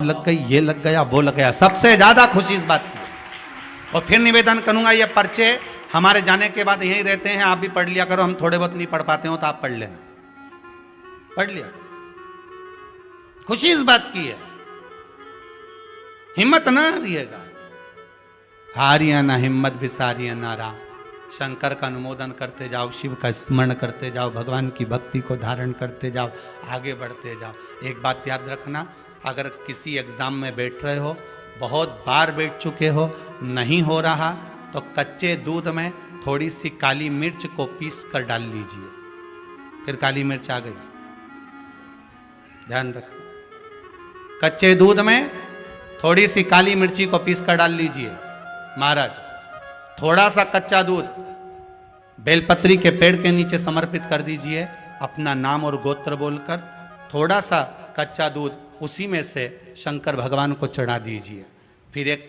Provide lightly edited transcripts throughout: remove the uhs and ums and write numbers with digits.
लग गई, ये लग गया, वो लग गया। सबसे ज्यादा खुशी इस बात की। और फिर निवेदन करूंगा, ये पर्चे हमारे जाने के बाद यहीं रहते हैं, आप भी पढ़ लिया करो। हम थोड़े बहुत नहीं पढ़ पाते हो तो आप पढ़ लेना, पढ़ लिया। खुशी इस बात की है, हिम्मत ना हारिएगा। हारिया ना हिम्मत, विसारिया ना राम। शंकर का अनुमोदन करते जाओ, शिव का स्मरण करते जाओ, भगवान की भक्ति को धारण करते जाओ, आगे बढ़ते जाओ। एक बात याद रखना, अगर किसी एग्जाम में बैठ रहे हो, बहुत बार बैठ चुके हो, नहीं हो रहा, तो कच्चे दूध में थोड़ी सी काली मिर्च को पीस कर डाल लीजिए। फिर काली मिर्च आ गई, ध्यान रखना। कच्चे दूध में थोड़ी सी काली मिर्ची को पीस कर डाल लीजिए। महाराज, थोड़ा सा कच्चा दूध बेलपत्री के पेड़ के नीचे समर्पित कर दीजिए, अपना नाम और गोत्र बोलकर। थोड़ा सा कच्चा दूध उसी में से शंकर भगवान को चढ़ा दीजिए। फिर एक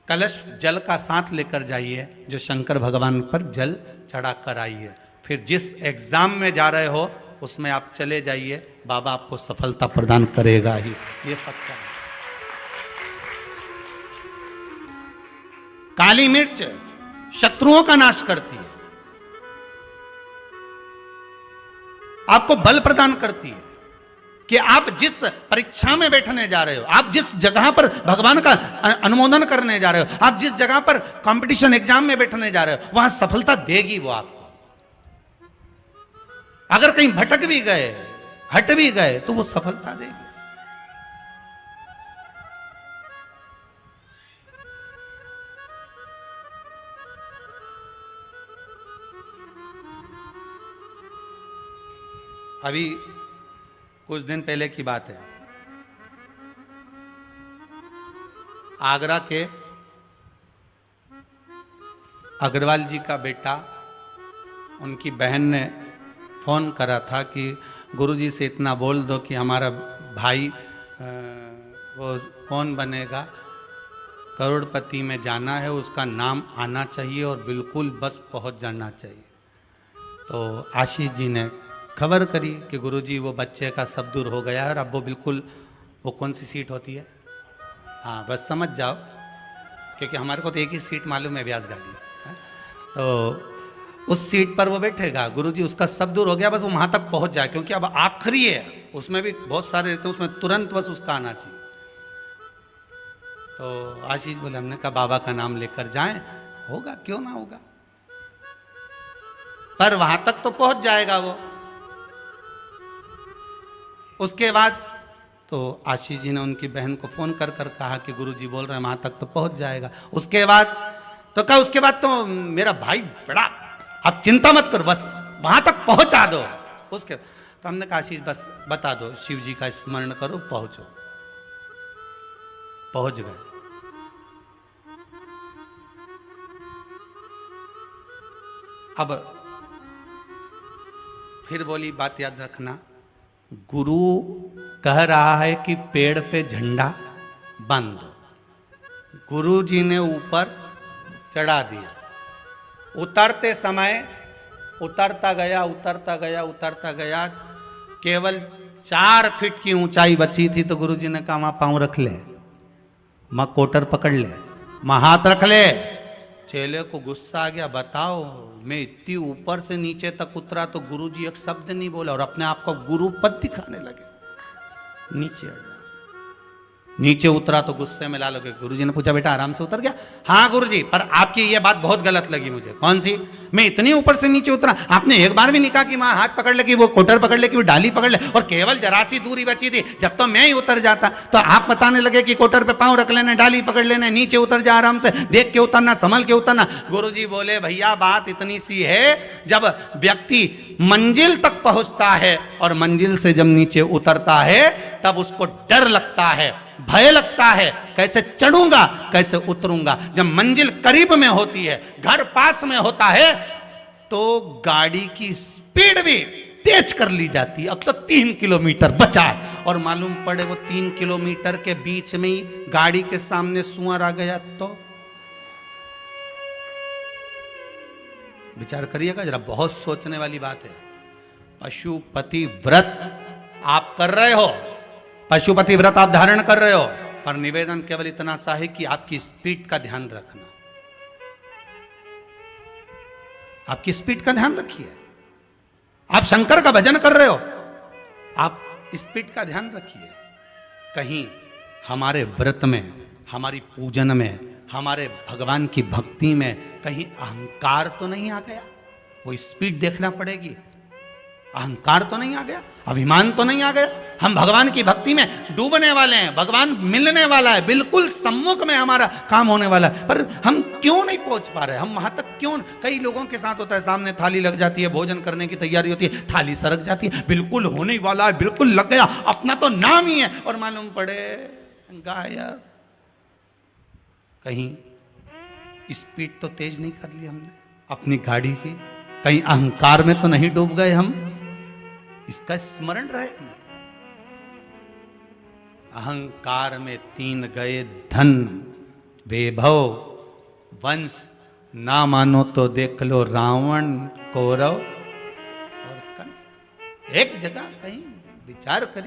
कलश जल का साथ लेकर जाइए, जो शंकर भगवान पर जल चढ़ा कर आइए। फिर जिस एग्जाम में जा रहे हो उसमें आप चले जाइए, बाबा आपको सफलता प्रदान करेगा ही, ये पक्का है। काली मिर्च शत्रुओं का नाश करती है, आपको बल प्रदान करती है कि आप जिस परीक्षा में बैठने जा रहे हो, आप जिस जगह पर भगवान का अनुमोदन करने जा रहे हो, आप जिस जगह पर कंपटीशन एग्जाम में बैठने जा रहे हो, वहां सफलता देगी वो आपको। अगर कहीं भटक भी गए, हट भी गए, तो वो सफलता देगी। अभी कुछ दिन पहले की बात है, आगरा के अग्रवाल जी का बेटा, उनकी बहन ने फोन करा था कि गुरुजी से इतना बोल दो कि हमारा भाई वो कौन बनेगा, करोड़पति में जाना है, उसका नाम आना चाहिए और बिल्कुल बस पहुंच जाना चाहिए। तो आशीष जी ने खबर करी कि गुरुजी वो बच्चे का सब दूर हो गया है और अब वो बिल्कुल, वो कौन सी सीट होती है, हाँ बस समझ जाओ, क्योंकि हमारे को तो एक ही सीट मालूम है, व्यास गादी। तो उस सीट पर वो बैठेगा, गुरुजी उसका सब दूर हो गया, बस वो वहां तक पहुंच जाए, क्योंकि अब आखिरी है, उसमें भी बहुत सारे रहते हैं, उसमें तुरंत बस उसका आना चाहिए। तो आशीष बोले, हमने कहा बाबा का नाम लेकर जाएं, होगा क्यों ना होगा, पर वहां तक तो पहुंच जाएगा वो। उसके बाद तो आशीष जी ने उनकी बहन को फोन कर कर कहा कि गुरुजी बोल रहे हैं वहां तक तो पहुंच जाएगा। उसके बाद तो कहा, उसके बाद तो मेरा भाई बड़ा, आप चिंता मत करो, बस वहां तक पहुंचा दो। उसके तो हमने कहा, आशीष बस बता दो, शिव जी का स्मरण करो, पहुंचो। पहुंच गए। अब फिर बोली, बात याद रखना, गुरु कह रहा है कि पेड़ पे झंडा बांध दो। गुरु जी ने ऊपर चढ़ा दिया, उतरते समय उतरता गया, उतरता गया, उतरता गया, केवल 4 फीट की ऊंचाई बची थी। तो गुरु जी ने कहा, वहां पांव रख ले, मां कोटर पकड़ ले, मां हाथ रख ले। चेले को गुस्सा आ गया, बताओ मैं इतनी ऊपर से नीचे तक उतरा तो गुरुजी एक शब्द नहीं बोला और अपने आप को गुरु पद दिखाने लगे। नीचे आ गया, नीचे उतरा तो गुस्से में ला लगे। गुरुजी ने पूछा, बेटा आराम से उतर गया? हाँ गुरुजी, पर आपकी ये बात बहुत गलत लगी मुझे। कौन सी? मैं इतनी ऊपर से नीचे उतरा, आपने एक बार भी नहीं कहा कि वहां हाथ पकड़ ले, कि वो कोटर पकड़ ले, कि वो डाली पकड़ ले, और केवल जरा सी दूरी बची थी। जब तो मैं ही उतर जाता तो आप बताने लगे कि कोटर पे पांव रख लेने, डाली पकड़ लेने, नीचे उतर जा, आराम से देख के उतरना, संभल के उतरना। गुरुजी बोले, भैया बात इतनी सी है, जब व्यक्ति मंजिल तक पहुंचता है और मंजिल से जब नीचे उतरता है तब उसको डर लगता है, भय लगता है, कैसे चढ़ूंगा, कैसे उतरूंगा। जब मंजिल करीब में होती है, घर पास में होता है, तो गाड़ी की स्पीड भी तेज कर ली जाती है। अब तो 3 किलोमीटर बचा और मालूम पड़े वो 3 किलोमीटर के बीच में ही गाड़ी के सामने सुअर आ गया, तो विचार करिएगा जरा, बहुत सोचने वाली बात है। पशुपति व्रत आप कर रहे हो, पशुपति व्रत आप धारण कर रहे हो, पर निवेदन केवल इतना सा है कि आपकी स्पीड का ध्यान रखना, आपकी स्पीड का ध्यान रखिए। आप शंकर का भजन कर रहे हो, आप स्पीड का ध्यान रखिए। कहीं हमारे व्रत में, हमारी पूजन में, हमारे भगवान की भक्ति में कहीं अहंकार तो नहीं आ गया, वो स्पीड देखना पड़ेगी। अहंकार तो नहीं आ गया, अभिमान तो नहीं आ गया। हम भगवान की भक्ति में डूबने वाले हैं, भगवान मिलने वाला है, बिल्कुल सम्मुख में हमारा काम होने वाला है, पर हम क्यों नहीं पहुंच पा रहे, हम वहां तक क्यों। कई लोगों के साथ होता है, सामने थाली लग जाती है, भोजन करने की तैयारी होती है, थाली सरक जाती है, बिल्कुल होने वाला है, बिल्कुल लग गया, अपना तो नाम ही है, और मालूम पड़े गायब। कहीं स्पीड तो तेज नहीं कर ली हमने अपनी गाड़ी की, कहीं अहंकार में तो नहीं डूब गए हम, इसका स्मरण रहे। अहंकार में 3 गए धन, वैभव, वंश, ना मानो तो देख लो रावण, कौरव और कंस। एक जगह कहीं विचार करिए।